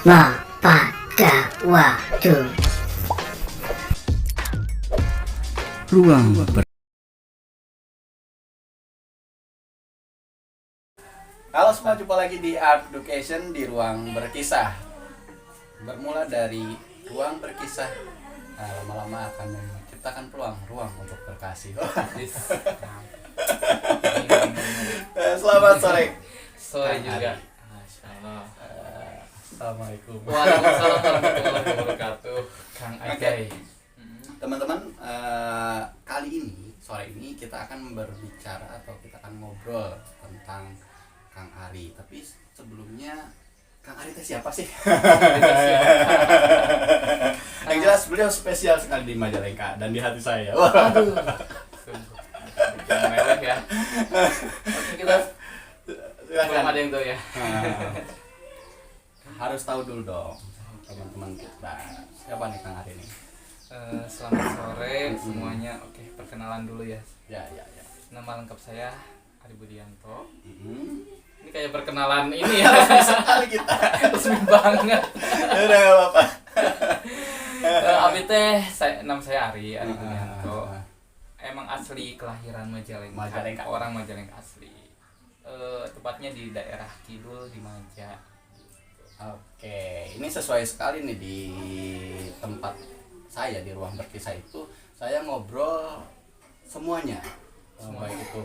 Mapagawadu. Ruang Halo semua, jumpa lagi di Art Education di Ruang Berkisah. Bermula dari ruang berkisah, lama-lama akan menciptakan ruang untuk berkasih. Selamat sore. Sore Kang juga. Ari. Masya Allah. Assalamualaikum. Waalaikumsalam warahmatullahi wabarakatuh. Kang Ajay. Teman-teman, kali ini, sore ini kita akan berbicara atau kita akan ngobrol tentang Kang Ari. Tapi sebelumnya, Kang Ari itu siapa sih? Yang jelas beliau spesial sekali di Majalengka dan di hati saya. Aduh. Bikin mewah ya. Oke, kita belum ada yang tahu ya. Harus tahu dulu dong teman-teman kita. Siapa nih Kang Ari ini? Selamat sore semuanya. Oke, perkenalan dulu ya. Ya. Nama lengkap saya Ari Budianto. Mm-hmm. Ini kayak perkenalan ini ya. Resmi sekali kita. Resmi banget. Udah gak apa-apa. Abi teh, nama saya Ari Budianto. Emang asli kelahiran Majalengka. Orang Majalengka asli. Tepatnya di daerah Kidul di Maja. Oke, ini sesuai sekali nih di tempat saya di ruang berkisah itu. Saya ngobrol semuanya. Baik itu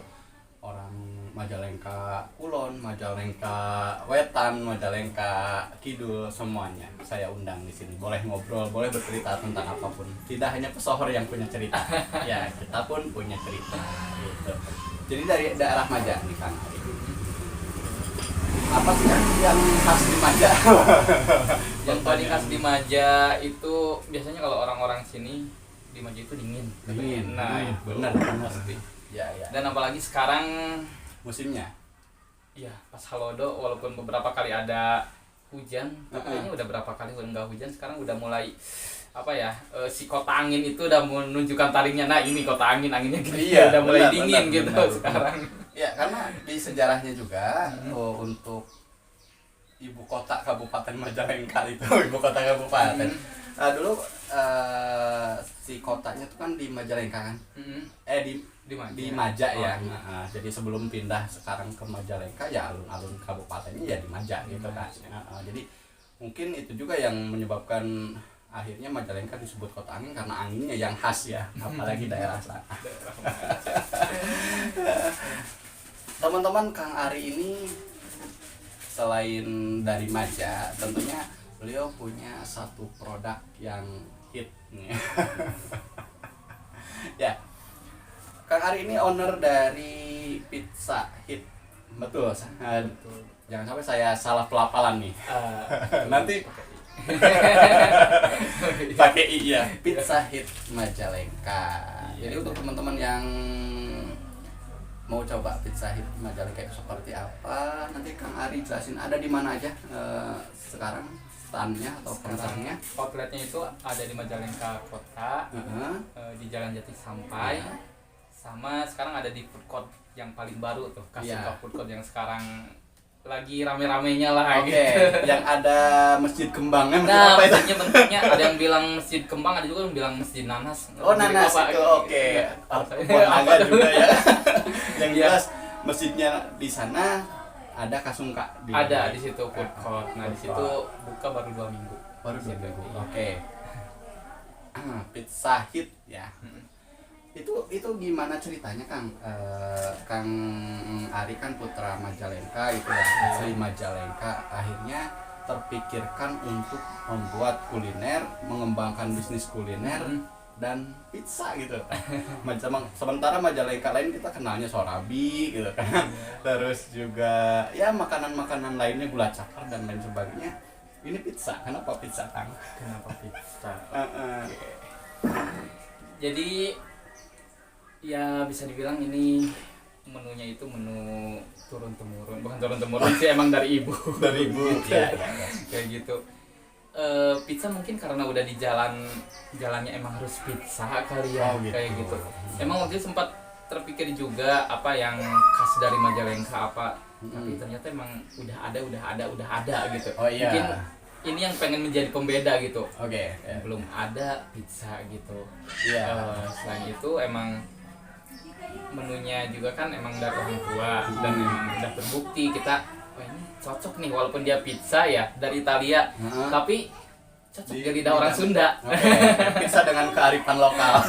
orang Majalengka Kulon, Majalengka Wetan, Majalengka Kidul, semuanya saya undang di sini. Boleh ngobrol, boleh bercerita tentang apapun. Tidak hanya pesohor yang punya cerita, ya kita pun punya cerita. Gitu. Jadi dari daerah Maja nih Kang Ari. Apa sih yang khas di Maja? Yang paling khas di Maja itu biasanya kalau orang-orang sini di Maja itu dingin. Dingin. Nah, benar. pasti. Ya. Dan apalagi sekarang Musimnya. ya pas Halodo walaupun beberapa kali ada hujan, tapi kayaknya udah berapa kali enggak hujan, sekarang udah mulai apa ya, si kota angin itu udah menunjukkan taringnya. Nah, ini kota anginnya gini, Iya, udah mulai benar, dingin benar, gitu benar. sekarang. Ya, karena di sejarahnya juga untuk ibu kota Kabupaten Majalengka itu, ibu kota kabupaten. Nah, dulu si kotanya tuh kan di Majalengka kan? Di Maja ya. Nah, jadi sebelum pindah sekarang ke Majalengka ya alun-alun kabupatennya ya di Maja gitu kan. Jadi mungkin itu juga yang menyebabkan akhirnya Majalengka disebut kota angin karena anginnya yang khas ya, apalagi daerah sana. Teman-teman, Kang Ari ini selain dari Maja, tentunya beliau punya satu produk yang hit. Ya, Kang Ari ini owner dari Pizza Hit, betul? Jangan sampai saya salah pelafalan nih. Nanti pakai I ya. Pizza Hit Majalengka. Jadi untuk teman-teman yang mau coba Pizza Hit Majalengka itu seperti apa, nanti Kang Ari jelasin ada di mana aja sekarang standnya atau counternya. Outletnya itu ada di Majalengka Kota, di Jalan Jati Sampai, sama sekarang ada di food court yang paling baru tuh, Kasuka Food Court yang sekarang lagi rame-ramenya lah. Oke, gitu. yang ada masjid kembangnya, masjid Nah, apa itu? masjidnya bentuknya ada yang bilang masjid kembang, ada juga yang bilang masjid nanas. Oh, nanas Apa, itu, gitu. oke. Apa- Buat naga juga ya. Yang Iya. jelas masjidnya di sana ada Kasungka Ada di situ food court. Nah, di situ buka baru 2 minggu. baru 2 minggu. Iya. Oke. Pizza Hit ya. Itu gimana ceritanya Kang? Kang Ari kan putra Majalengka itu ya, asli Majalengka, akhirnya terpikirkan untuk membuat kuliner, mengembangkan bisnis kuliner dan pizza gitu. Sementara Majalengka lain kita kenalnya sorabi gitu kan. Terus juga ya makanan-makanan lainnya, gula cakar dan lain sebagainya. Ini pizza. Kenapa pizza, Kang? Kenapa pizza? Oke. Jadi ya bisa dibilang ini menunya itu menu turun temurun, bukan turun temurun sih, emang dari ibu. Dari ibu. Gitu. Ya. Kayak gitu. Pizza mungkin karena udah di jalannya emang harus pizza kali ya. Oh, gitu. Kayak gitu. Emang waktu itu sempat terpikir juga apa yang khas dari Majalengka apa, tapi ternyata emang udah ada gitu. Oh iya. Mungkin ini yang pengen menjadi pembeda gitu. Oke. Belum ada pizza gitu. Iya. Selain itu emang menunya juga kan emang dari orang tua dan emang udah terbukti kita ini cocok nih walaupun dia pizza ya dari Italia, tapi cocok di lidah orang Sunda. Pizza dengan kearifan lokal.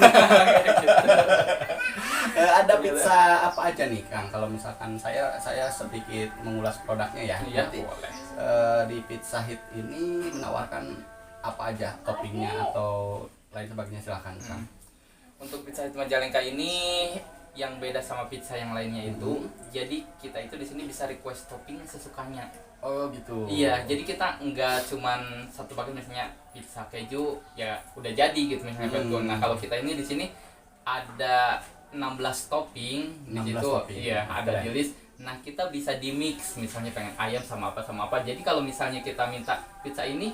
Ada pizza apa aja nih Kang? Kalau misalkan saya sedikit mengulas produknya ya. Iya, Berarti, boleh. di Pizza Hut ini menawarkan apa aja toppingnya atau lain sebagainya, silakan Kang. Untuk pizza Hut Majalengka ini yang beda sama pizza yang lainnya itu, jadi kita itu di sini bisa request topping sesukanya. Oh gitu. Iya, jadi kita nggak cuman satu paket misalnya pizza keju ya udah jadi gitu misalnya. Nah kalau kita ini di sini ada 16 topping di 16 situ. topping. Iya, ada di list. Nah kita bisa di mix misalnya pengen ayam sama apa. Jadi kalau misalnya kita minta pizza ini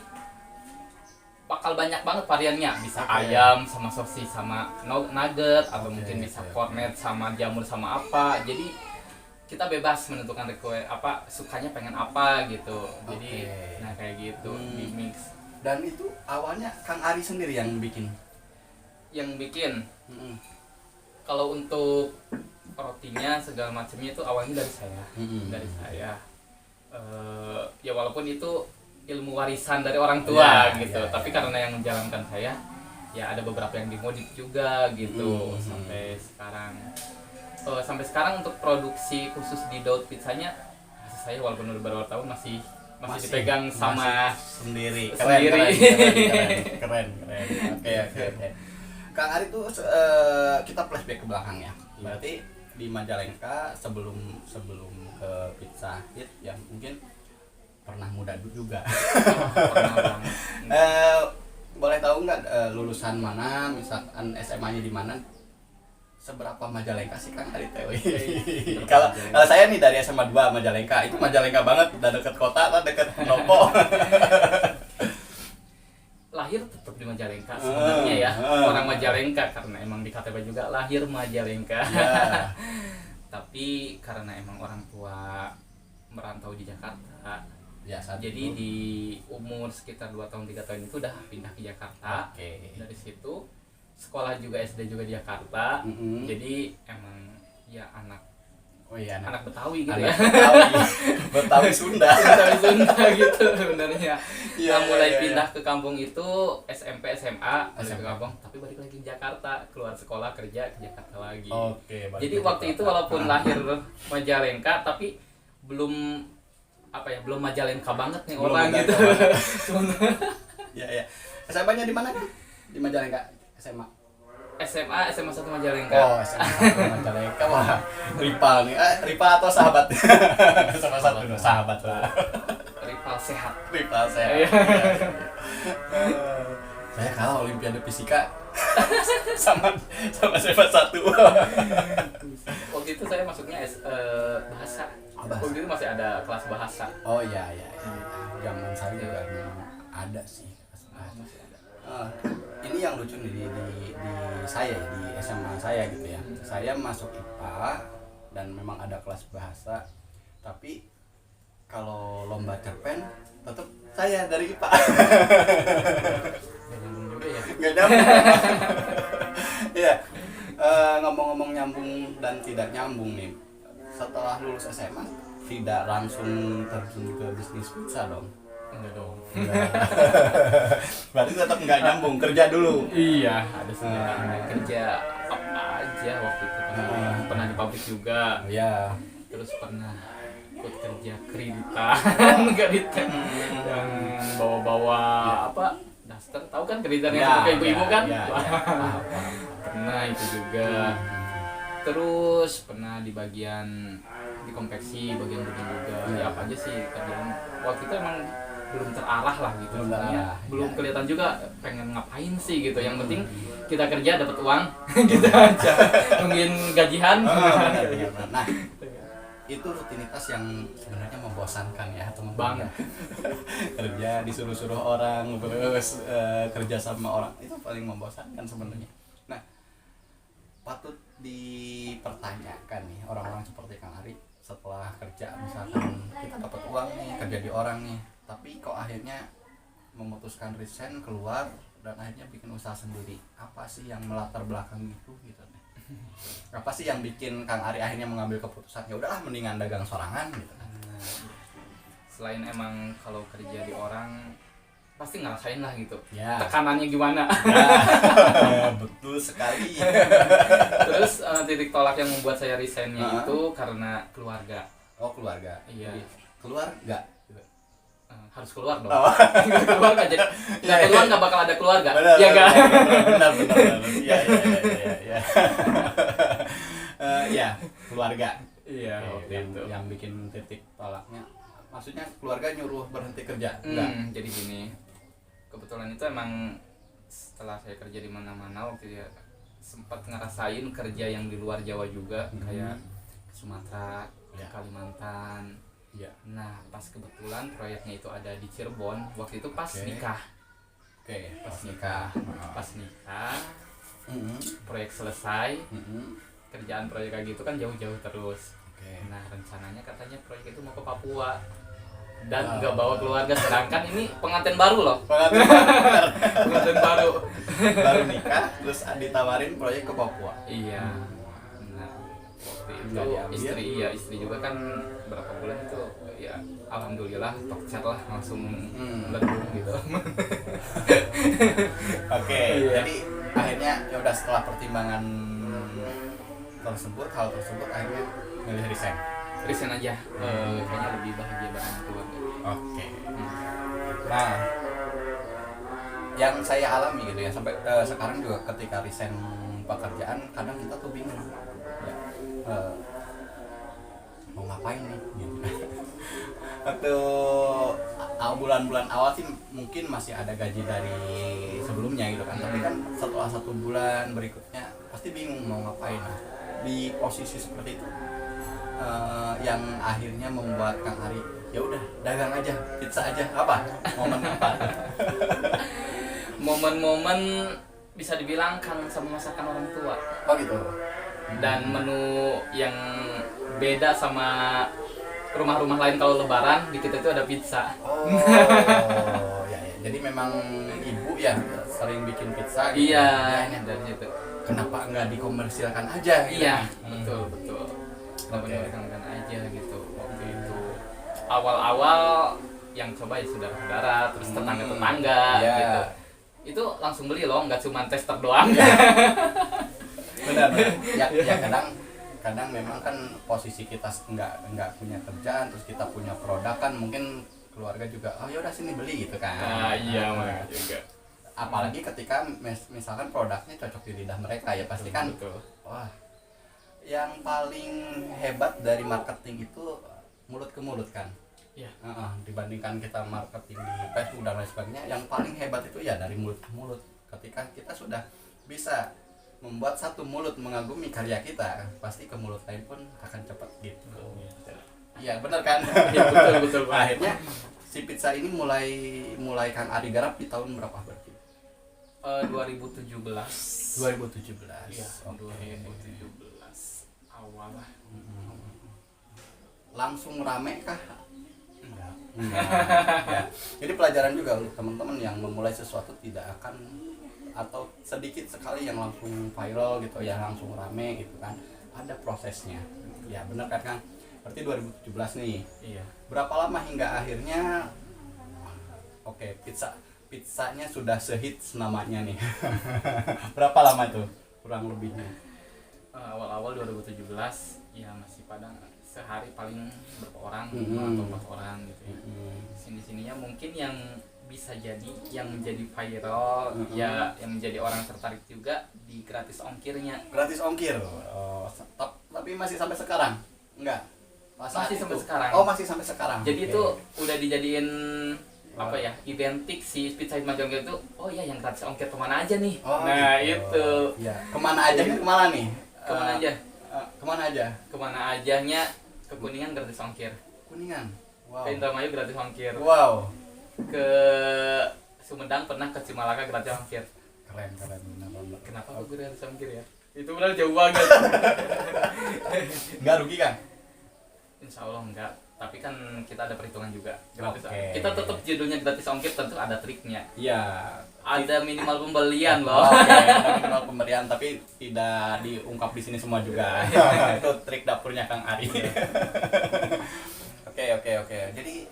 bakal banyak banget variannya, bisa ayam sama sosis sama nugget atau mungkin bisa cornet sama jamur sama apa. Jadi kita bebas menentukan request apa sukanya pengen apa gitu. Jadi nah kayak gitu di mix. Dan itu awalnya Kang Ari sendiri yang bikin. Kalau untuk rotinya segala macamnya itu awalnya dari saya. Ya walaupun itu ilmu warisan dari orang tua gitu. Tapi karena yang menjalankan saya, ya ada beberapa yang dimodif juga gitu sampai sekarang. Sampai sekarang untuk produksi khusus di Daud Pizzanya, saya walaupun udah beberapa tahun masih dipegang sama sendiri. Keren. Oke. Kang Ari tuh kita flashback ke belakang ya. Berarti di Majalengka sebelum ke Pizza Hut ya mungkin pernah muda juga. Pernah banget. Boleh tahu nggak lulusan mana, misalkan SMA-nya di mana? Seberapa Majalengka sih Kang Ari teh? Kalau saya nih dari SMA 2 Majalengka, itu Majalengka banget, udah deket kota, deket Nopo. Lahir tetap di Majalengka sebenarnya ya. Orang Majalengka karena emang di KTP juga lahir Majalengka. Tapi karena emang orang tua merantau di Jakarta. Ya, jadi di umur sekitar 2 tahun 3 tahun itu udah pindah ke Jakarta. Dari situ sekolah juga SD juga di Jakarta. Jadi emang ya anak Betawi gitu ya. Betawi Sunda gitu sebenarnya. Mulai pindah ke kampung itu SMP SMA ke kampung, tapi balik lagi ke Jakarta, keluar sekolah kerja ke Jakarta lagi. Jadi waktu itu walaupun lahir Majalengka tapi belum Majalengka banget nih orang gitu. Iya. SMA-nya di mana kan? Di Majalengka SMA 1 Majalengka. Oh, SMA 1 Majalengka. Wah, rival nih. Rival atau sahabat? Sama satu sahabat lah. Rival sehat. Saya kalah Olimpiade Fisika sama SMA 1. Waktu itu saya masuknya bahasa. Waktu itu masih ada kelas bahasa. Oh iya. Zaman saya juga ada sih. Masih ada. Ini yang lucu nih di saya di SMA saya gitu ya. Saya masuk IPA dan memang ada kelas bahasa, tapi kalau lomba cerpen tetap saya dari IPA. Nggak nyambung juga ya. Nggak nyambung. Iya. Ngomong-ngomong nyambung dan tidak nyambung nih. Setelah lulus SMA tidak langsung terjun ke bisnis pizza dong. Enggak dong. Berarti tetap nggak nyambung, kerja dulu. Iya, ada sebenarnya kerja apa aja waktu itu. Pernah di pabrik juga. Iya. Terus pernah ikut kerja kreditan yang bawa-bawa apa daster, tahu kan kreditan yang kayak ibu-ibu kan? Pernah itu juga. Terus pernah di bagian di konveksi, bagian juga. Ya apa aja sih kerjaan. Waktu itu emang belum terarah lah gitu. Belum kelihatan juga pengen ngapain sih gitu. Yang penting kita kerja dapat uang gitu aja. Mungkin gajian. Nah, itu rutinitas yang sebenarnya membosankan ya teman-teman. Kerja disuruh-suruh orang, terus kerja sama orang itu paling membosankan sebenarnya. Nah, patut dipertanyakan nih orang-orang seperti Kang Ari, setelah kerja misalkan kita dapat uang nih, kerja di orang nih, tapi kok akhirnya memutuskan resign keluar dan akhirnya bikin usaha sendiri? Apa sih yang melatar belakang itu gitu? Apa sih yang bikin Kang Ari akhirnya mengambil keputusan ya udahlah mendingan dagang sorangan gitu? Selain emang kalau kerja di orang pasti ngerasain lah gitu Ya. tekanannya gimana. Betul sekali. Terus titik tolak yang membuat saya resignnya itu karena keluarga. Oh keluarga. Iya. Jadi, keluar nggak? Gitu. Harus keluar dong. Oh. Nggak keluar nggak jadi nggak keluar nggak bakal ada keluarga. Benar, Ya nggak. benar. Iya. Ya keluarga. Iya. Waktu itu. Yang bikin titik tolaknya. Maksudnya keluarga nyuruh berhenti kerja? Enggak. Jadi gini. Kebetulan itu emang setelah saya kerja di mana-mana waktu itu ya, sempat ngerasain kerja yang di luar Jawa juga kayak ke Sumatera, Ya. Kalimantan. Iya. Nah, pas kebetulan proyeknya itu ada di Cirebon. Waktu itu pas Oke. nikah. Oke. Pas nikah. Pas nikah, Mm-mm. proyek selesai, Mm-mm. kerjaan proyek kayak gitu kan jauh-jauh terus. Oke. Nah, rencananya katanya proyek itu mau ke Papua. Dan nggak bawa keluarga, sedangkan ini pengantin baru loh. Pengantin baru. Baru nikah terus ditawarin proyek ke Papua. Iya. Nah, waktu itu Nggak diambil. istri juga kan berapa bulan itu ya alhamdulillah tokcer lah langsung ledung gitu. Oke. Iya. Jadi akhirnya ya udah setelah pertimbangan hal tersebut akhirnya milih resign. Resign aja. Kayaknya lebih bahagia bareng keluarga. Oke. Nah, yang saya alami gitu ya sampai sekarang juga ketika resign pekerjaan kadang kita tuh bingung ya, mau ngapain nih gitu. Waktu bulan-bulan awal sih mungkin masih ada gaji dari sebelumnya gitu kan, tapi kan setelah 1 bulan berikutnya pasti bingung mau ngapain. Nah, di posisi seperti itu yang akhirnya membuat Kang Ari ya udah dagang aja, pizza aja, apa momen apa? Momen-momen bisa dibilang kangen sama masakan orang tua Oh gitu. dan menu yang beda sama rumah-rumah lain. Kalau lebaran di kita itu ada pizza. Oh ya, ya. Jadi memang ibu ya sering bikin pizza gitu. Iya, Ya, dari situ. kenapa nggak dikomersilkan aja gitu? Iya, betul. Kenapa Oke. dilakukan aja gitu waktu itu. Awal-awal yang coba ya saudara-saudara, terus tetangga-tetangga Iya. gitu. Itu langsung beli loh, nggak cuma tester doang. Benar. Ya kadang memang kan posisi kita nggak punya kerjaan, terus kita punya produk kan mungkin keluarga juga oh ya udah sini beli gitu kan. Nah, iya makanya juga. Apalagi ketika misalkan produknya cocok di lidah mereka ya pasti kan. Betul. Wah, yang paling hebat dari marketing itu mulut ke mulut kan. Iya. Dibandingkan kita marketing di Facebook dan lain sebagainya, yang paling hebat itu ya dari mulut ke mulut. Ketika kita sudah bisa membuat satu mulut mengagumi karya kita, pasti ke mulut lain pun akan cepat gitu. Iya benar kan? Iya betul. Akhirnya si pizza ini mulai Kang Ari garap di tahun berapa berarti? 2017. 2017. Iya, Oke. 2017 awal lah. Langsung rame kah? Enggak. Ya. Jadi pelajaran juga untuk teman-teman yang memulai sesuatu tidak akan atau sedikit sekali yang langsung viral gitu ya, langsung rame gitu kan. Ada prosesnya. Ya benar kan Kang? Berarti 2017 nih. Iya. Berapa lama hingga akhirnya pizzanya sudah sehits namanya nih. Berapa lama tuh kurang lebihnya? Awal-awal 2017 ya masih pada sehari paling berapa orang, Mm-hmm. 5 atau 4 orang gitu ya. Sini-sininya mungkin yang bisa jadi yang menjadi viral, ya yang menjadi orang tertarik juga di gratis ongkirnya. Gratis ongkir. Oh, tapi masih sampai sekarang? Enggak. Masih sampai sekarang. Oh, masih sampai sekarang. Jadi Oke. itu udah dijadiin apa ya, identik si Pizza Hut Majalengka itu. Oh ya, yang gratis ongkir kemana aja nih? Oh, nah gitu. itu Ya, kemana aja nih? Kemana nih? kemana aja? Kemana aja? Kemana ajanya? Ke Kuningan gratis ongkir, Kuningan. Wow. ke Indramayu gratis ongkir, Wow. ke Sumedang pernah, ke Cimalaka gratis ongkir. Keren benar. Kenapa aku gratis ongkir ya? Itu benar jauh banget. Enggak rugi kan? Insya Allah enggak. Tapi kan kita ada perhitungan juga. Gratis. Oke. Kita tetap judulnya gratis ongkir, tentu ada triknya. Iya. Ada minimal pembelian loh. Oke, ada minimal pemberian tapi tidak diungkap di sini semua juga. Itu trik dapurnya Kang Ari. Oke. Jadi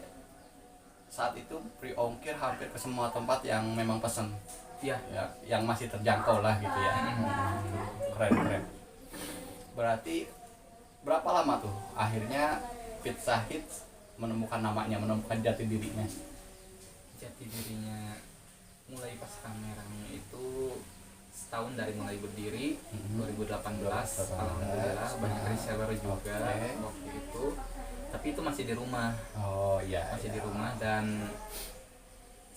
saat itu free ongkir hampir ke semua tempat yang memang pesen. Iya. Ya, yang masih terjangkau lah gitu ya. Keren. Berarti berapa lama tuh akhirnya Pizza Hits menemukan namanya, menemukan jati dirinya? Jati dirinya mulai pas kameranya itu setahun dari mulai berdiri. 2018 alhamdulillah banyak reseller juga waktu itu, tapi itu masih di rumah. Oh iya, masih di rumah dan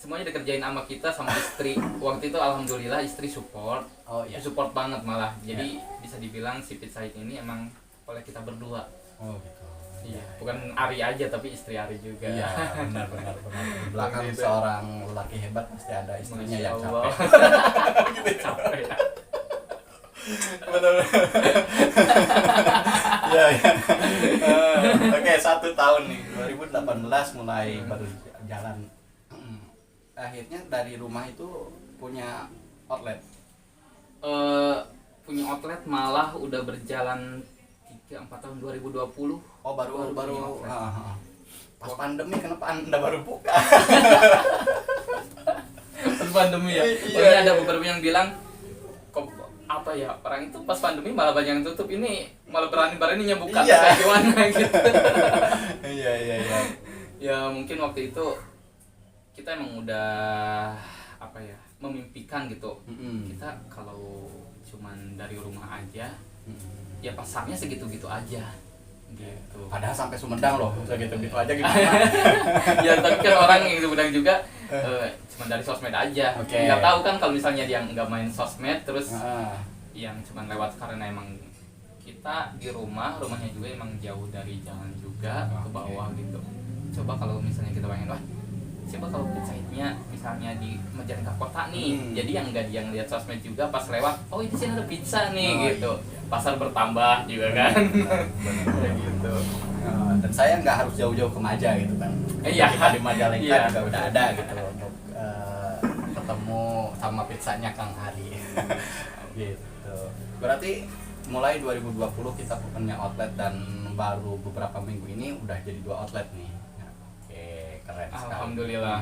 semuanya dikerjain sama kita sama istri. Waktu itu alhamdulillah istri support. Oh iya. Support banget malah, jadi bisa dibilang si Pizza Hits ini emang oleh kita berdua. Oh gitu. Iya, bukan Ari aja tapi istri Ari juga. Iya, benar. Di belakang Gitu. seorang lelaki hebat pasti ada istrinya Masya yang Allah. capek. Gitu capek ya. Benar. Iya. Oke, 1 tahun nih. 2018 mulai baru jalan. Akhirnya dari rumah itu punya outlet. Punya outlet malah udah berjalan 3-4 tahun 2020. Oh, baru punya outlet. pas pandemi kenapa Anda baru buka? Pas pandemi ya. Iya. Pokoknya ada beberapa yang bilang kok apa ya, orang itu pas pandemi malah banyak yang tutup, ini malah berani-beraninya buka. Iya. Kayak gimana gitu. Iya. Ya mungkin waktu itu kita emang udah apa ya, memimpikan gitu. Kita kalau cuman dari rumah aja ya pasarnya segitu-gitu aja gitu. Padahal sampai Sumedang loh, segitu-gitu aja gimana? Ya tapi kan orang yang Sumedang juga cuman dari sosmed aja. Oke. Nggak tahu kan kalau misalnya dia nggak main sosmed terus Ah. yang cuman lewat karena emang kita di rumahnya juga emang jauh dari jalan juga ke bawah gitu. Coba kalau misalnya kita pengen, wah coba kalau Pizza Hits-nya misalnya di Majalengka kota nih, jadi yang nggak dia ngeliat sosmed juga pas lewat, oh ini sini ada pizza nih gitu. Pasar bertambah juga kan. Kayak gitu. Dan saya nggak harus jauh-jauh ke Maja gitu kan. Iya. Kita di Majalengka Iya. juga udah ada gitu untuk ketemu sama pizzanya Kang Ari. Gitu. Berarti mulai 2020 kita punya outlet dan baru beberapa minggu ini udah jadi 2 outlet nih. Oke, keren sekali. Alhamdulillah.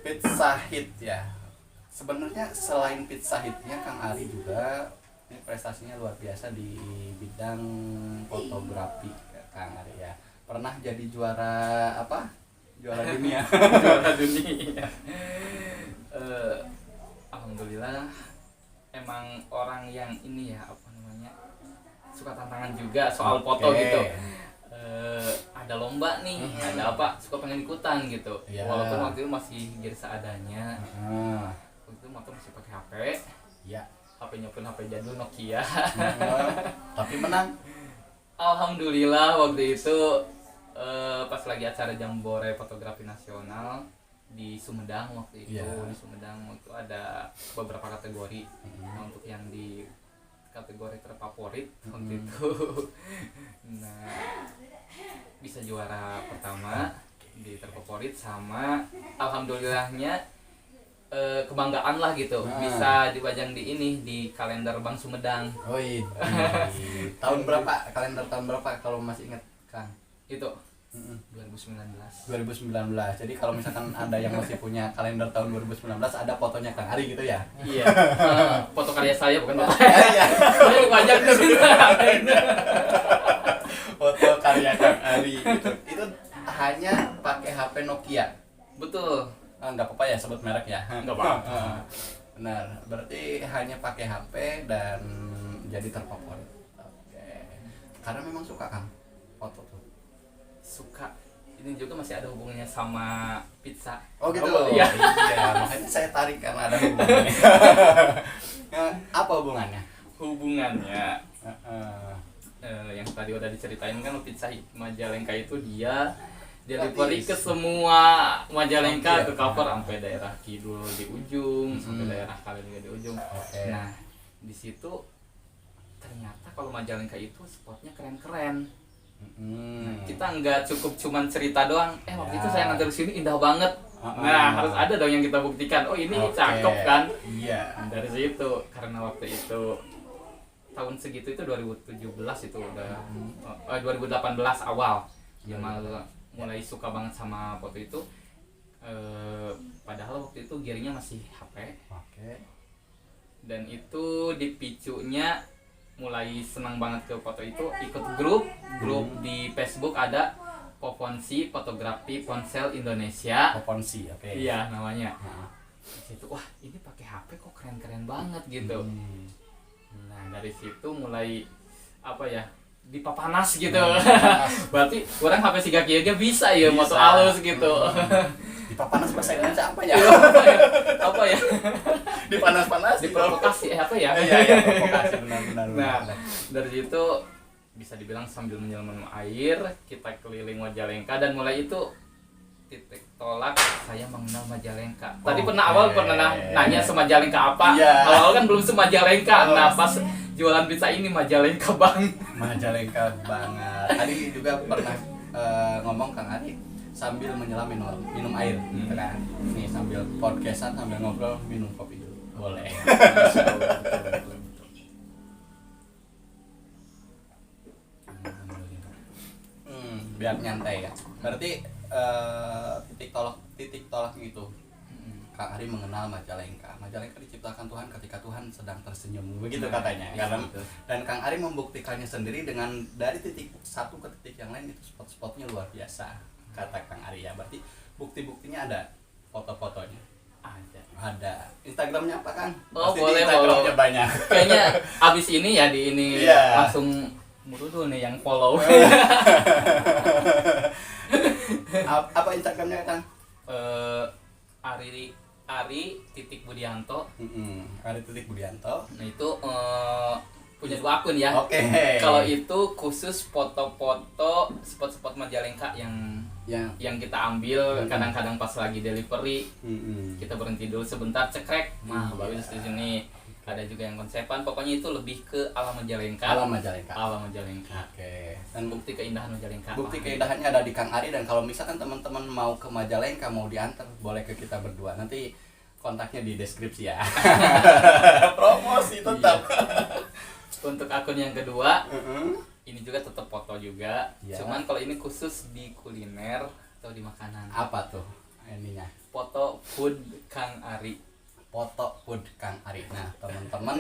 Pizza Hits ya. Sebenarnya selain Pizza Hits-nya Kang Ari juga ini prestasinya luar biasa di bidang fotografi Kang Ari ya. Pernah jadi juara apa? Juara dunia. Juara dunia. Alhamdulillah emang orang yang ini ya apa namanya, suka tantangan juga soal foto gitu. Ada lomba nih, ada apa, suka pengen ikutan gitu. Yeah. Walaupun waktu itu masih gear seadanya. Waktu itu motor masih pakai HP. Ya. HP-nya pun HP jadul Nokia. Tapi menang. Alhamdulillah waktu itu pas lagi acara Jambore Fotografi Nasional di Sumedang waktu itu. Yeah. Di Sumedang waktu ada beberapa kategori. Nah, untuk yang di kategori terfavorit waktu itu nah bisa juara pertama di terfavorit, sama alhamdulillahnya kebanggaan lah gitu, bisa dipajang di ini di kalender Bank Sumedang. Oh iya. Tahun berapa? Kalender tahun berapa kalau masih ingat Kang? Itu 2019. 2019. Jadi kalau misalkan Anda yang masih punya kalender tahun 2019 ada fotonya Kang Ari gitu ya? Iya. Foto karya saya bukan foto. Iya. Saya dipajang di sini. Foto karya Kang Ari gitu. Itu hanya pakai HP Nokia. Betul. Nggak apa-apa ya sebut merek ya. Nggak apa-apa. Benar. Berarti hanya pakai HP dan jadi terfavorit. Oke. Karena memang suka Kang foto tuh. Suka. Ini juga masih ada hubungannya sama pizza. Oh gitu. Iya. Iya, makanya saya tarik karena ada hubungannya. Apa hubungannya? Hubungannya yang tadi udah diceritain kan, Pizza Hits Majalengka itu dia delivery ke semua Majalengka, ke cover sampai daerah kidul di ujung, sampai daerah kalian juga di ujung. Okay. Nah, di situ ternyata kalau Majalengka itu spotnya keren-keren. Kita nggak cukup cuman cerita doang. Waktu itu saya nganter sini indah banget. Ah. Nah, harus ada dong yang kita buktikan. Oh, ini cakep kan? Iya. Dari situ, karena waktu itu tahun segitu itu 2017 itu udah 2018 awal. Ya mulai suka banget sama foto itu. Padahal waktu itu gearnya masih HP. Oke. Dan itu dipicunya mulai senang banget ke foto itu, ikut grup di Facebook ada Poponsi Fotografi Ponsel Indonesia. Poponsi, oke. Iya namanya. Di situ wah ini pakai HP kok keren-keren banget gitu. Nah dari situ mulai apa ya dipapanas gitu. Berarti orang HP Siga Kieu ge bisa ya moto halus gitu. Dipapanas bahasa Indonesia apa ya? Apa ya? Dipanas-panas, diprovokasi apa ya? Iya, provokasi benar-benar. Nah, dari situ bisa dibilang sambil menyelam minum air, kita keliling Majalengka dan mulai itu titik tolak saya mengenal Majalengka. Tadi pernah nanya Majalengka apa? Iya. Awal kan belum Majalengka. Nah, pas jualan pizza ini Majalengka Bang. Majalengka banget. Tadi juga pernah ngomong Kang Ari sambil menyelam minum air gitu kan. Nih sambil podcastan sambil ngobrol minum kopi dulu. Boleh. Biar nyantai ya. Berarti titik tolak itu Kang Ari mengenal Majalengka. Majalengka diciptakan Tuhan ketika Tuhan sedang tersenyum, begitu katanya. Dan Kang Ari membuktikannya sendiri dengan dari titik satu ke titik yang lain itu spot-spotnya luar biasa, kata Kang Ari ya. Berarti bukti-buktinya ada, foto-fotonya. Ada. Instagramnya apa Kang? Oh pasti boleh, Instagramnya banyak. Kayaknya abis ini ya di ini langsung murudu nih yang follow. Apa Instagramnya Kang? Ari titik Budianto. Ari titik Budianto. Nah itu punya 2 akun ya. Oke. Kalau itu khusus foto-foto spot-spot Majalengka yang kita ambil kadang-kadang pas lagi delivery. Kita berhenti dulu sebentar cekrek. Nah, bagus di sini. Ada juga yang konsepan. Pokoknya itu lebih ke alam Majalengka. Alam Majalengka. Oke. Dan bukti keindahan Majalengka. Bukti keindahannya ada di Kang Ari, dan kalau misalkan teman-teman mau ke Majalengka, mau diantar, boleh ke kita berdua. Nanti kontaknya di deskripsi ya. Promosi tetap. Untuk akun yang kedua, ini juga tetap foto juga. Cuman kalau ini khusus di kuliner atau di makanan. Apa tuh ininya? Foto food Kang Ari. Foto food Kang Ari. Nah teman-teman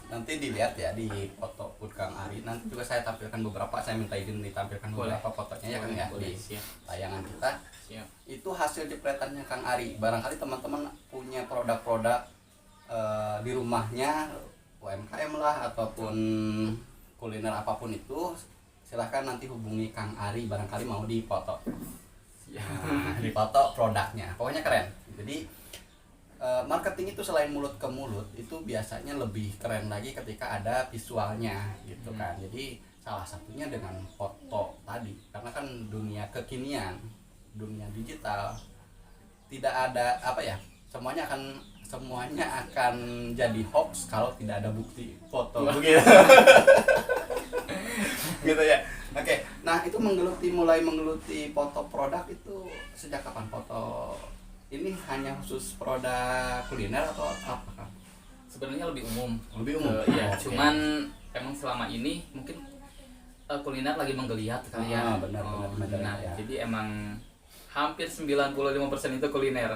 nanti dilihat ya di foto food Kang Ari. Nanti juga saya tampilkan beberapa. Saya minta izin ditampilkan beberapa fotonya ya Kang ya di tayangan kita. Itu hasil jepretannya Kang Ari. Barangkali teman-teman punya produk-produk di rumahnya, UMKM lah ataupun kuliner apapun itu, silahkan nanti hubungi Kang Ari. Barangkali mau dipoto. Dipoto produknya. Pokoknya keren. Jadi marketing itu selain mulut ke mulut itu biasanya lebih keren lagi ketika ada visualnya gitu kan. Jadi salah satunya dengan foto tadi, karena kan dunia kekinian, dunia digital, tidak ada apa ya, semuanya akan jadi hoax kalau tidak ada bukti foto begitu. Gitu ya. Oke. Nah, itu mulai menggeluti foto produk itu sejak kapan? Foto ini hanya khusus produk kuliner atau apa Kang? Sebenarnya lebih umum. Iya, cuman emang selama ini mungkin kuliner lagi menggeliat kali ya. Benar. Nah, jadi emang hampir 95% itu kuliner.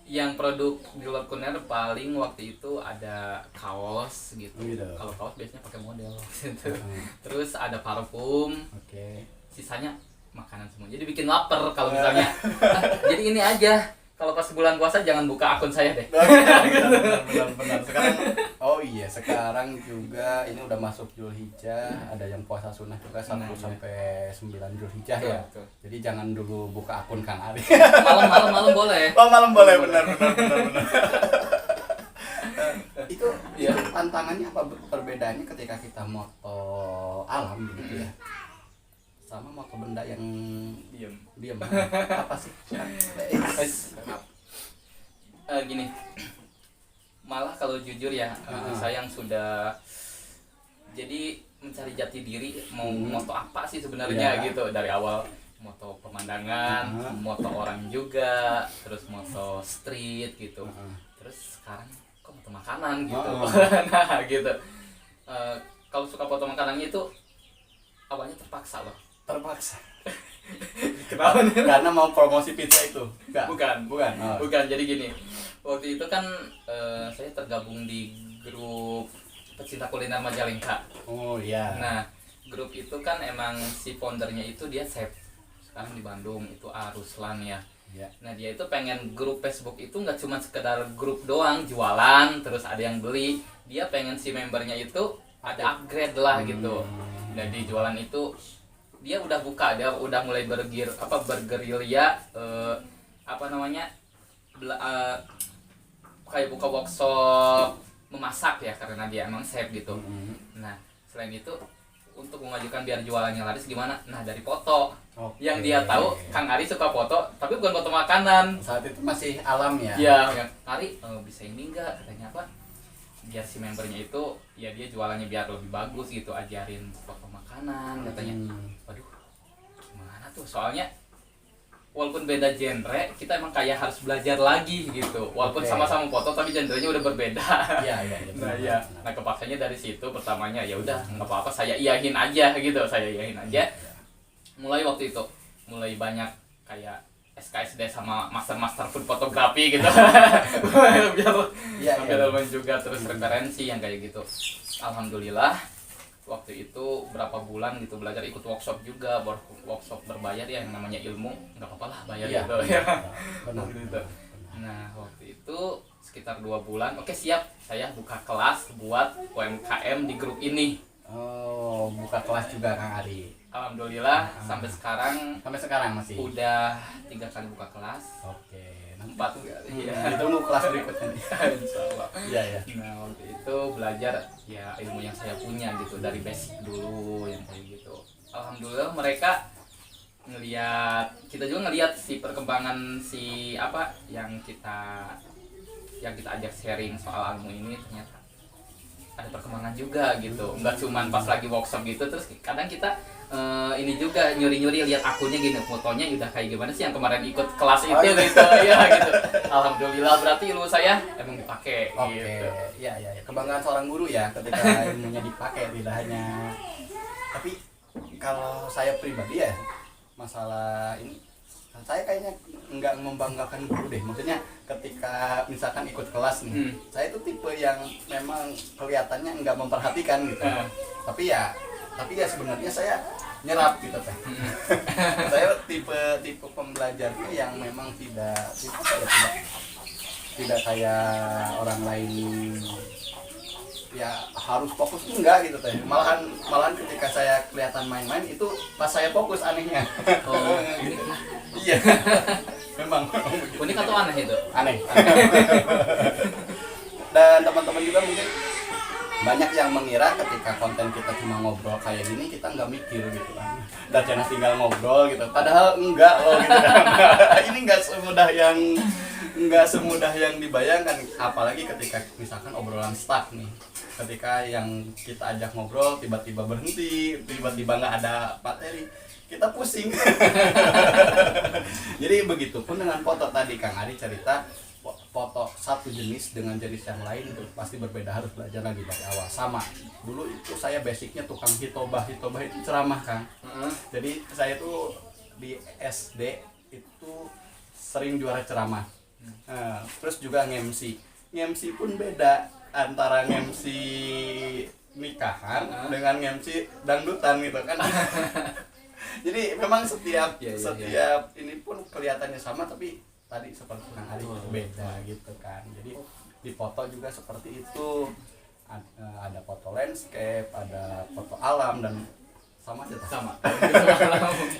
Yang produk di luar kuliner paling waktu itu ada kaos gitu. Kalau kaos biasanya pakai model gitu. Terus ada parfum. Sisanya makanan semua. Jadi bikin lapar kalau misalnya. Jadi ini aja. Kalau pas bulan puasa jangan buka akun saya deh. Benar. Sekarang juga ini udah masuk Zulhijjah, ada yang puasa sunnah juga 1 sampai 9 Zulhijjah ya. Jadi jangan dulu buka akun Kang Ari. Malam boleh. Malam boleh, benar. Itu tantangannya apa, perbedaannya ketika kita moto alam gitu ya, sama moto benda yang diam apa sih? Gini, malah kalau jujur ya, saya yang sudah jadi mencari jati diri mau moto apa sih sebenarnya gitu dari awal. Moto pemandangan, moto orang juga, terus moto street gitu. Terus sekarang kok moto makanan gitu. Nah gitu. Kalau suka foto makanannya itu awalnya terpaksa loh. Terpaksa. Kenapa nih? Karena mau promosi pizza itu. Enggak. Bukan. Oh. Bukan. Jadi gini. Waktu itu kan saya tergabung di grup pecinta kuliner Majalengka. Oh iya. Nah, grup itu kan emang si foundernya itu dia chef. Sekarang di Bandung itu Ruslan ya. Iya. Nah, dia itu pengen grup Facebook itu nggak cuma sekedar grup doang jualan terus ada yang beli. Dia pengen si membernya itu ada upgrade lah gitu. Jadi jualan itu dia udah buka, dia udah mulai bergerilya kayak buka workshop memasak ya karena dia emang chef gitu. Nah, selain itu untuk memajukan biar jualannya laris gimana? Nah, dari foto. Yang dia tahu Kang Ari suka foto, tapi bukan foto makanan. Saat itu masih alam ya. Iya, Ari bisa ini enggak katanya apa? Biar si membernya itu ya dia jualannya biar lebih bagus gitu, ajarin foto makanan katanya. Waduh, gimana tuh? Soalnya walaupun beda genre, kita emang kayak harus belajar lagi gitu. Walaupun sama-sama foto tapi genrenya udah berbeda. Iya. Nah, iya. Nah, kepaksanya dari situ pertamanya ya udah enggak apa-apa, saya iyahin aja gitu. Mulai waktu itu banyak kayak SKSD sama master food fotografi gitu. biar juga terus referensi yang kayak gitu. Alhamdulillah waktu itu berapa bulan gitu belajar, ikut workshop juga, workshop berbayar ya yang namanya ilmu, nggak apa-apa lah bayar gitu ya. Benar. Gitu. Nah waktu itu sekitar 2 bulan, oke siap, saya buka kelas buat UMKM di grup ini. Oh, buka kelas juga Kang Ari. Alhamdulillah sampai sekarang masih. Udah 3 kali buka kelas. Oke. 4 kali. Iya. Ditunggu kelas berikutnya nih. Insyaallah. Iya. Nah waktu itu belajar ya ilmu yang saya punya gitu dari basic dulu yang kayak gitu. Alhamdulillah mereka kita juga ngelihat si perkembangan si apa yang kita ajak sharing soal ilmu ini, ternyata ada perkembangan juga gitu. Enggak cuman pas lagi workshop gitu, terus kadang kita ini juga nyuri-nyuri lihat akunnya gini, fotonya udah kayak gimana sih yang kemarin ikut kelas itu gitu. Ya gitu. Alhamdulillah berarti ilmu saya emang dipakai gitu. Iya. Kebanggaan seorang guru ya ketika ilmunya dipakai, tidak hanya. Tapi kalau saya pribadi ya masalah ini, saya kayaknya nggak membanggakan guru deh. Maksudnya ketika misalkan ikut kelas nih, saya itu tipe yang memang kelihatannya nggak memperhatikan gitu. Tapi ya sebenarnya saya nyerap gitu teh. Saya tipe pembelajarnya yang memang tidak kayak orang lain ya harus fokus, enggak gitu teh. Malahan ketika saya kelihatan main-main itu pas saya fokus anehnya. Oh, gitu. Iya. Memang unik atau aneh itu? Aneh. Dan teman-teman juga mungkin banyak yang mengira ketika konten kita cuma ngobrol kayak gini kita nggak mikir gitu kan, dan jangan tinggal ngobrol gitu, padahal enggak loh gitu kan. Ini nggak semudah yang dibayangkan, apalagi ketika misalkan obrolan stuck nih, ketika yang kita ajak ngobrol tiba-tiba berhenti, tiba-tiba nggak ada materi, kita pusing. Jadi begitupun dengan foto tadi Kang Ari cerita, foto satu jenis dengan jenis yang lain itu pasti berbeda, harus belajar lagi dari awal. Sama dulu itu saya basicnya tukang hitobah itu ceramah Kang. Jadi saya tuh di SD itu sering juara ceramah. Terus juga nge-MC pun beda antara nge-MC nikahan dengan nge-MC dangdutan gitu kan. Jadi memang setiap ini pun kelihatannya sama, tapi tadi seperti Kang Ari beda gitu kan. Jadi di foto juga seperti itu, ada foto landscape, ada foto alam, dan sama aja sama.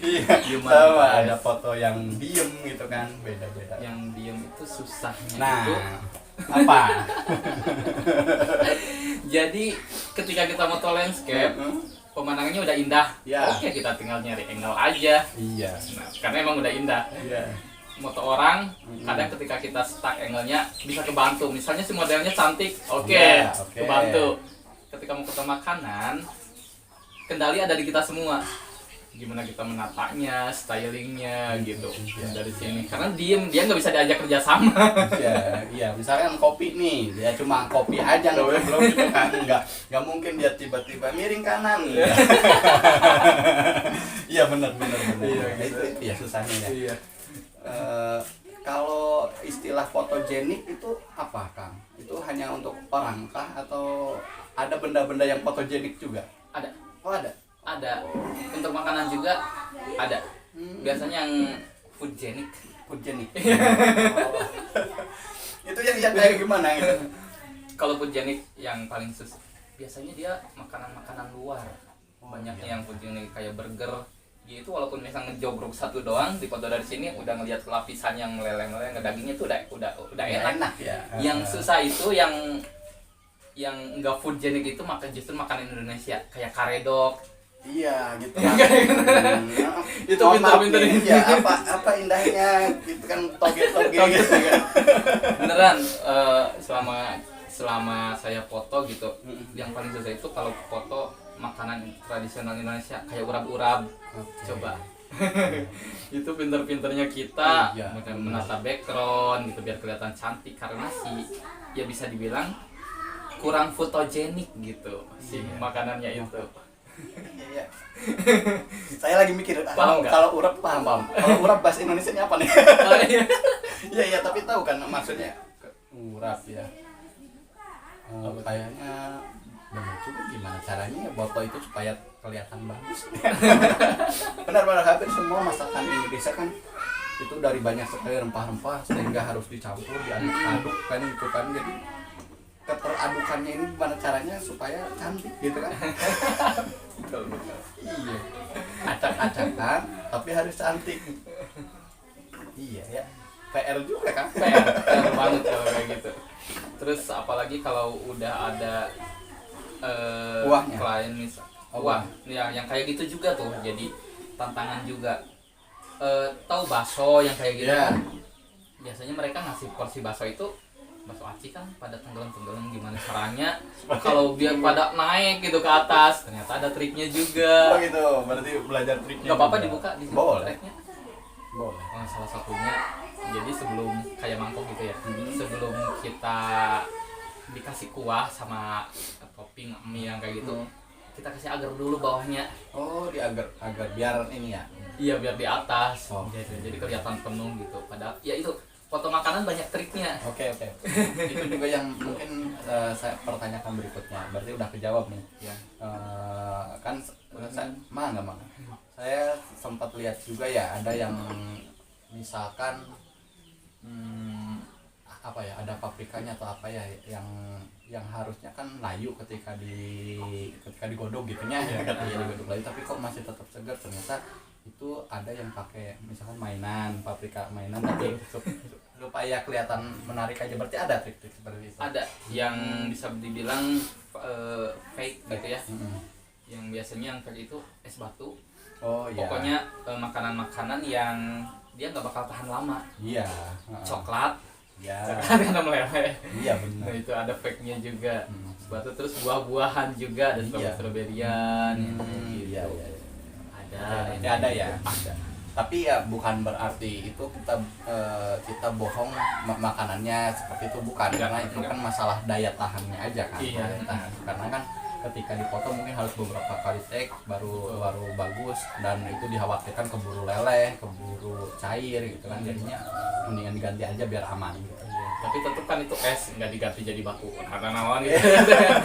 Iya, sama ada foto yang diem gitu kan, beda-beda. Yang diem itu susahnya itu apa? Jadi ketika kita foto landscape, pemandangannya udah indah. Oke, kita tinggal nyari angle aja. Iya. Nah, karena emang udah indah. Iya. Moto orang, kadang ketika kita stuck angle-nya bisa kebantu. Misalnya si modelnya cantik, kebantu. Ketika mau foto makanan, kendali ada di kita semua. Gimana kita menatanya, stylingnya gitu dari sini. Karena dia nggak bisa diajak kerja sama. Iya, misalkan kopi nih, dia cuma kopi aja belum gitu kan, nggak mungkin dia tiba-tiba miring kanan. Iya benar. Iya, Itu ya susahnya ya. Iya. Kalau istilah fotogenik itu apa, Kang? Itu hanya untuk orang kah atau ada benda-benda yang fotogenik juga? Ada. Oh ada. Ada. Untuk makanan juga ada. Biasanya yang foodgenic. Fotogenik. Itu yang kayak gimana gitu? Kalau foodgenic yang paling biasanya dia makanan-makanan luar. Banyaknya yang foodgenic kayak burger. Gitu walaupun misalnya ngejogrok satu doang dipoto dari sini udah ngelihat lapisan yang meleleh-meleleh dagingnya tuh udah enak ya. Yang susah itu yang enggak foodgenic itu justru makanan Indonesia kayak karedok. Iya gitu. Itu pintar-pintar ya apa indahnya gitu kan toge-toge gitu kan. Beneran selama saya foto gitu yang paling susah itu kalau foto makanan tradisional Indonesia kayak urap-urap. Coba itu pinter-pinternya kita menata background gitu biar kelihatan cantik karena ya bisa dibilang kurang fotogenik gitu si makanannya itu. Iya. Saya lagi mikir kalau urap paham. Kalau urap bahasa Indonesianya apa nih? Iya tapi tahu kan maksudnya urap ya. Kayaknya benar juga gimana caranya ya foto itu supaya kelihatan bagus. Benar hampir semua masakan Indonesia kan itu dari banyak sekali rempah-rempah sehingga harus dicampur diaduk-aduk kan itu kan jadi keteradukannya ini gimana caranya supaya cantik gitu kan. Betul. Iya. Acak-acakan tapi harus cantik. Iya ya. PR juga kan. PR banget kalau kayak gitu. Terus apalagi kalau udah ada klien misal yang kayak gitu juga tuh jadi tantangan juga. Tahu bakso yang kayak gitu kan? Biasanya mereka ngasih porsi bakso itu bakso aci kan pada tenggelam gimana caranya kalau biar pada naik gitu ke atas ternyata ada triknya juga. Oh gitu berarti belajar triknya nggak apa-apa dibuka di sini triknya boleh. Salah satunya jadi sebelum kayak mangkok gitu ya sebelum kita dikasih kuah sama topping mie yang kayak gitu kita kasih agar dulu bawahnya. Oh di agar biar ini ya. Iya biar di atas. Jadi kelihatan penuh gitu padahal ya itu foto makanan banyak triknya. Oke. Itu juga yang mungkin saya pertanyakan berikutnya. Berarti udah kejawab nih. Ya. Kan saya nggak. Saya sempat lihat juga ya ada yang misalkan apa ya ada paprikanya atau apa ya yang harusnya kan layu ketika digodok gitunya ya digodok layu tapi kok masih tetap segar ternyata itu ada yang pakai misalkan paprika mainan tapi supaya kelihatan menarik aja berarti ada trik-trik seperti itu. Ada yang bisa dibilang fake gitu ya. Yang biasanya yang fake itu es batu. Oh iya. Pokoknya makanan-makanan yang dia nggak bakal tahan lama. Iya. Coklat. Iya. Karena meleleh. Iya benar. Nah itu ada fake-nya juga. Es batu terus buah-buahan juga ada strawberryan. Iya. Ada ya. Ada. Tapi ya bukan berarti itu kita bohong makanannya seperti itu bukan karena itu kan masalah daya tahannya aja kan. Iya. Daya tahan. Karena kan ketika dipoto mungkin harus beberapa kali take baru bagus dan itu dikhawatirkan keburu leleh, keburu cair gitu kan jadinya mendingan diganti aja biar aman gitu. Tapi tetap kan itu es nggak diganti jadi batu karena nawan gitu.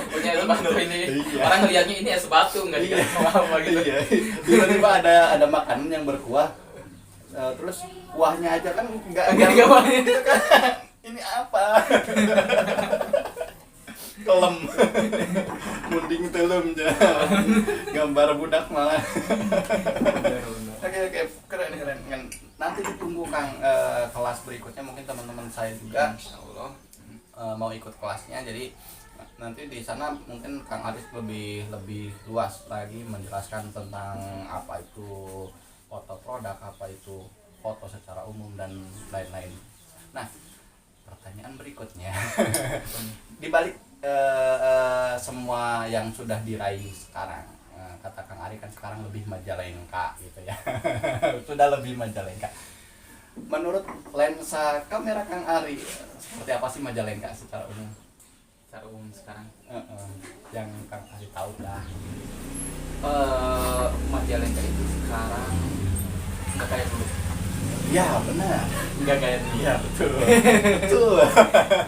Punya es batu ini orang ngeliatnya ini es batu nggak diganti apa gitu. Tiba-tiba ada makanan yang berkuah terus kuahnya aja kan nggak gitu kan. Ini apa? Kelem. Munding telem gambar budak malah. Oke keren. Nanti ditunggu Kang kelas berikutnya mungkin teman-teman saya juga insyaallah mau ikut kelasnya jadi nanti di sana mungkin Kang Aris lebih luas lagi menjelaskan tentang apa itu foto produk, apa itu foto secara umum dan lain-lain. Nah, pertanyaan berikutnya di balik semua yang sudah diraih sekarang kata Kang Ari kan sekarang lebih Majalengka gitu ya. Sudah lebih Majalengka. Menurut lensa kamera Kang Ari, seperti apa sih Majalengka secara umum? Secara umum sekarang Yang Kang Ari tahu dah. Majalengka itu sekarang nggak kayak dulu. Ya benar. Nggak kayak dulu. Iya betul. Betul.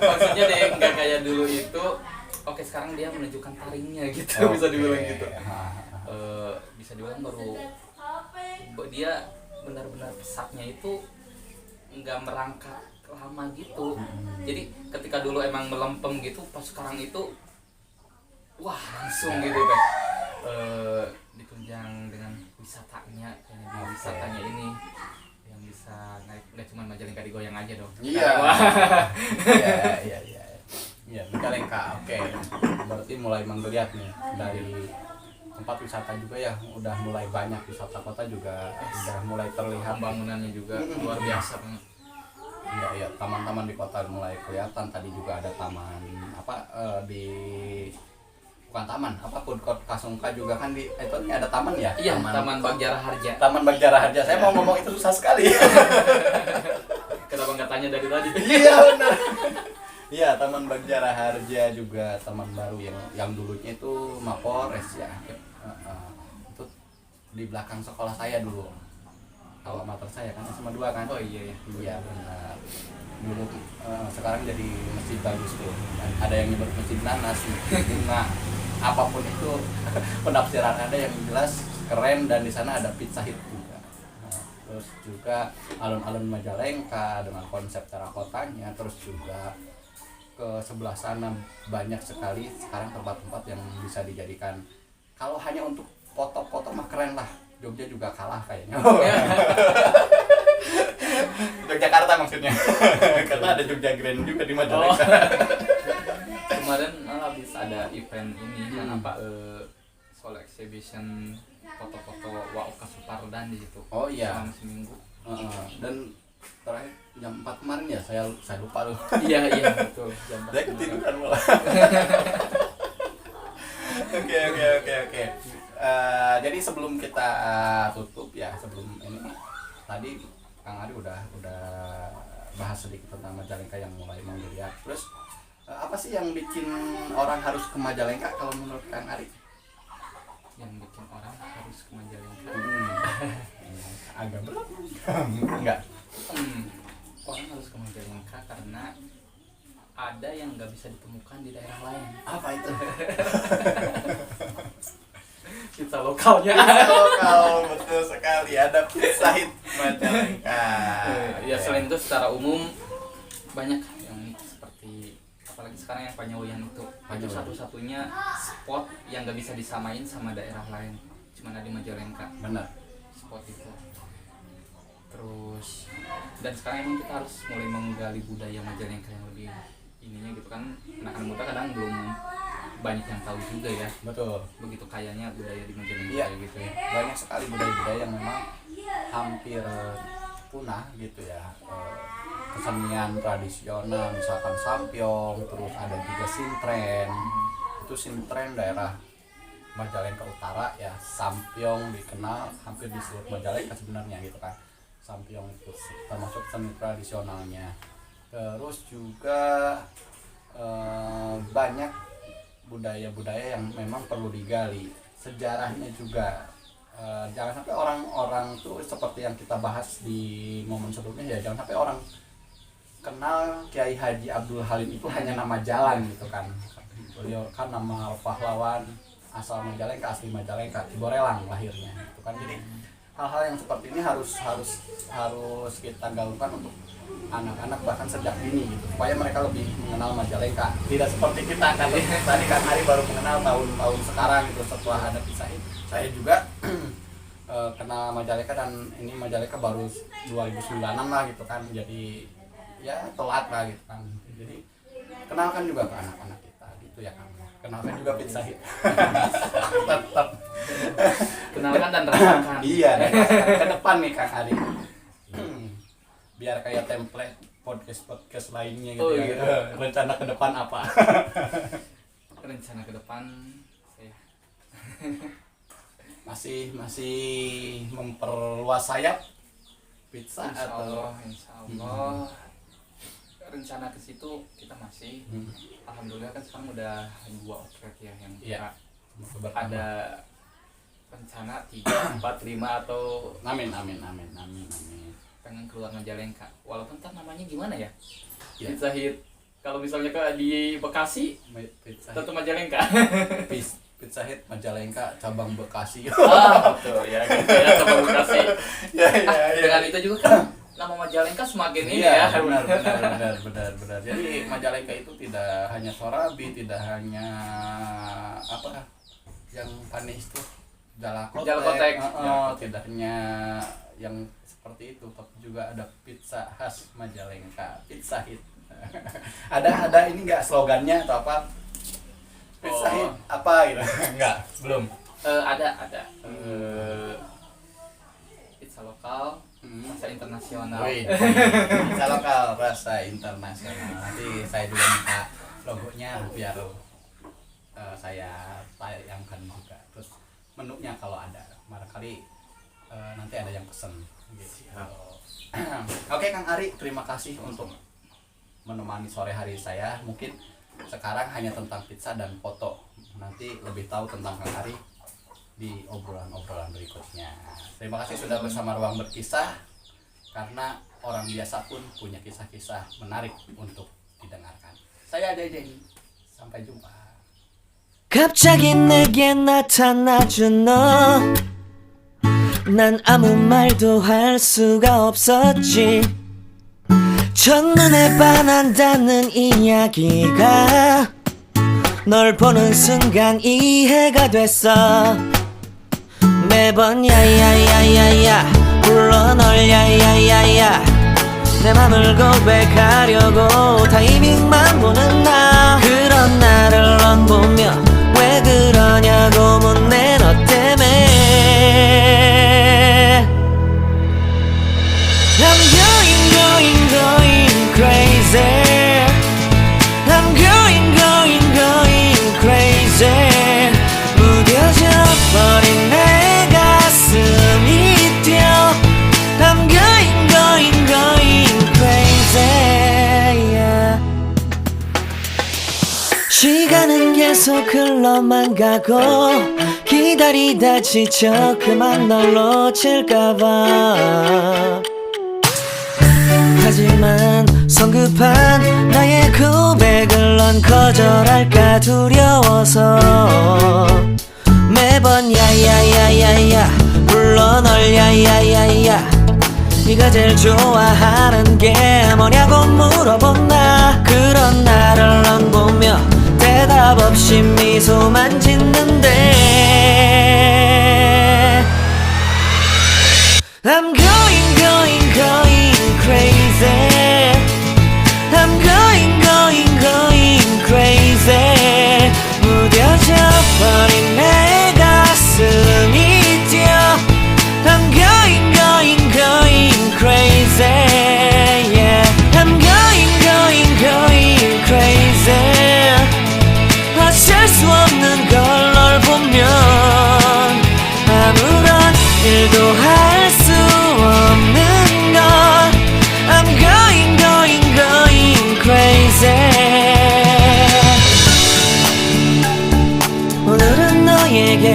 Maksudnya deh nggak kayak dulu itu. Oke, sekarang dia menunjukkan taringnya gitu. Bisa dibilang gitu. Bisa dibilang baru dia benar-benar pesatnya itu nggak merangkak lama gitu. Jadi ketika dulu emang melempem gitu, pas sekarang itu wah langsung gitu kan. Ditunjang dengan wisatanya, kayaknya di wisatanya ini yang bisa naik, nggak cuma Majalengka digoyang aja dong. Iya. Iya, Majalengka. Oke. Berarti mulai menggeliat nih dari tempat wisata juga ya, udah mulai banyak, wisata kota juga udah mulai terlihat, Pembangunannya juga luar biasa banget. Iya, taman-taman di kota mulai kelihatan. Tadi juga ada taman di bukan taman, food court Kasungka juga kan di itu ada taman ya? Iya, Taman Bagjara Harja. Taman Bagjara Harja. Saya mau ngomong itu susah sekali. Kenapa nggak tanya dari tadi? Iya benar. Iya, Taman Bagjara Harja juga taman baru yang dulunya itu Mapores ya. Itu di belakang sekolah saya dulu. Alma mater saya kan SMA 2 kan. Oh iya ya. Iya benar. Dulu sekarang jadi masjid bagus tuh. Ada yang nyebut masjid nanas, masjid bunga, apapun itu penafsiran ada yang jelas keren, dan di sana ada Pizza Hut juga. Terus juga alun-alun Majalengka dengan konsep terakotanya, terus juga ke sebelah sana banyak sekali sekarang tempat-tempat yang bisa dijadikan, kalau hanya untuk foto-foto mah keren lah. Jogja juga kalah kayaknya. Yogyakarta maksudnya. Karena ada Jogja Grand juga di Majalengka. Kemarin habis ada event ini kan solo exhibition foto-foto Waoka Supardan di situ. Oh iya. Selama seminggu. Dan terakhir jam 4 kemarin ya, saya lupa loh. Iya betul. Saya ketiduran malah. Oke. Jadi sebelum kita tutup ya, sebelum ini tadi Kang Ari udah bahas sedikit tentang Majalengka yang mulai menggeliat. Terus apa sih yang bikin orang harus ke Majalengka kalau menurut Kang Ari? Yang bikin orang harus ke Majalengka. Agak berat. Enggak. Orang harus ke Majalengka karena ada yang nggak bisa ditemukan di daerah lain. Apa itu? Pizza lokalnya. Pizza lokal, betul sekali. Ada Pizza Hut Majalengka. Ya selain itu secara umum banyak yang seperti apalagi sekarang yang Panyawian itu satu-satunya spot yang nggak bisa disamain sama daerah lain, cuma ada di Majalengka. Benar. Spot itu. Terus dan sekarang emang kita harus mulai menggali budaya Majalengka yang lebih ininya gitu kan. Anak-anak muda kadang belum banyak yang tahu juga ya. Betul. Begitu kayaknya budaya di Majalengka Iya, gitu ya. banyak sekali budaya-budaya yang memang hampir punah gitu ya. Kesenian tradisional misalkan sampyong, terus ada juga sintren. Itu sintren daerah Majalengka Utara ya. Sampyong dikenal hampir di seluruh Majalengka sebenarnya gitu kan. Sampyong itu termasuk seni tradisionalnya. Terus juga banyak budaya-budaya yang memang perlu digali, sejarahnya juga. Jangan sampai orang-orang tuh seperti yang kita bahas di momen sebelumnya ya, jangan sampai orang kenal Kiai Haji Abdul Halim itu hanya nama jalan gitu kan. Beliau kan nama pahlawan asal Majalengka, asli Majalengka, Ciborelang lahirnya gitu kan. Jadi hal-hal yang seperti ini harus kita gaungkan untuk anak-anak bahkan sejak dini gitu, supaya mereka lebih mengenal Majalengka. Tidak seperti kita kan tadi kan Hari baru mengenal tahun sekarang gitu setelah ada Pizza Hut. Saya juga kenal Majalengka, dan ini Majalengka baru 2009 lah gitu kan. Jadi ya telat lah gitu kan. Jadi kenalkan juga ke anak-anak kita gitu ya kan. Kenalkan juga Pizza Hut. Tetap Kenalkan dan rasakan. Iya, dan rasakan ke depan nih Kang Ari. Biar kayak template podcast lainnya gitu. Oh, ya. gitu. Rencana ke depan apa? Rencana ke depan saya masih memperluas sayap pizza Insya atau Allah rencana ke situ kita masih alhamdulillah kan sekarang udah 2 outlet ya yang Iya. ada rencana 3, 4, 5 atau amin. pengen keluar Majalengka walaupun ntar namanya gimana ya, Ya. Pizza Hut kalau misalnya di Bekasi Pizza tetap Majalengka. Pizza Hut Majalengka cabang Bekasi. Betul ya gitu ya coba Bekasi. ya. Dengan itu juga kan nama Majalengka semakin ini ya. Benar. Jadi Majalengka itu tidak hanya Sorabi, tidak hanya apa yang panis tuh Jalakotek. Tidak hanya yang seperti itu, tapi juga ada pizza khas Majalengka, Pizza Hut. ada ini enggak slogannya atau apa? Pizza Hut apa gitu? Enggak, belum. Ada. Pizza lokal, rasa internasional. Wih, pizza lokal rasa internasional. Nanti saya juga minta logonya biar saya tayangkan juga. Terus menunya kalau ada, barangkali nanti ada yang pesen. Gitu. Oke Kang Ari, terima kasih untuk menemani sore hari saya. Mungkin sekarang hanya tentang pizza dan foto. Nanti lebih tahu tentang Kang Ari di obrolan-obrolan berikutnya. Terima kasih sudah bersama Ruang Berkisah, karena orang biasa pun punya kisah-kisah menarik untuk didengarkan. Saya Ade Jenny, sampai jumpa. 갑자기 내게 나타나준 너, 난 아무 말도 할 수가 없었지. 첫눈에 반한다는 이야기가 널 보는 순간 이해가 됐어. 매번 야야야야야 불러 널 야야야야, 내 맘을 고백하려고 타이밍만 보는 나. 그런 나를 넌 보며 왜 그러냐고 묻네, 너 때문에. I'm going crazy. I'm going crazy. 무뎌져 버린 내 가슴이 뛰어. I'm going crazy. Yeah. 시간은 계속 흘러만 가고 기다리다 지쳐 그만 널 놓칠까봐. 하지만 성급한 나의 고백을 넌 거절할까 두려워서 매번 야야야야야 불러 널 야야야야. 네가 제일 좋아하는 게 뭐냐고 물어본 나. 그런 나를 넌 보며 대답 없이 미소만 짓는데 I'm going crazy. I'm going crazy. 무뎌져 버린 내 가슴이 뛰어. I'm going crazy. Yeah. I'm going crazy. 어쩔 수 없는 걸 널 보면 아무런 일도 할 수 없는 걸. I'm going crazy. 오늘은 너에게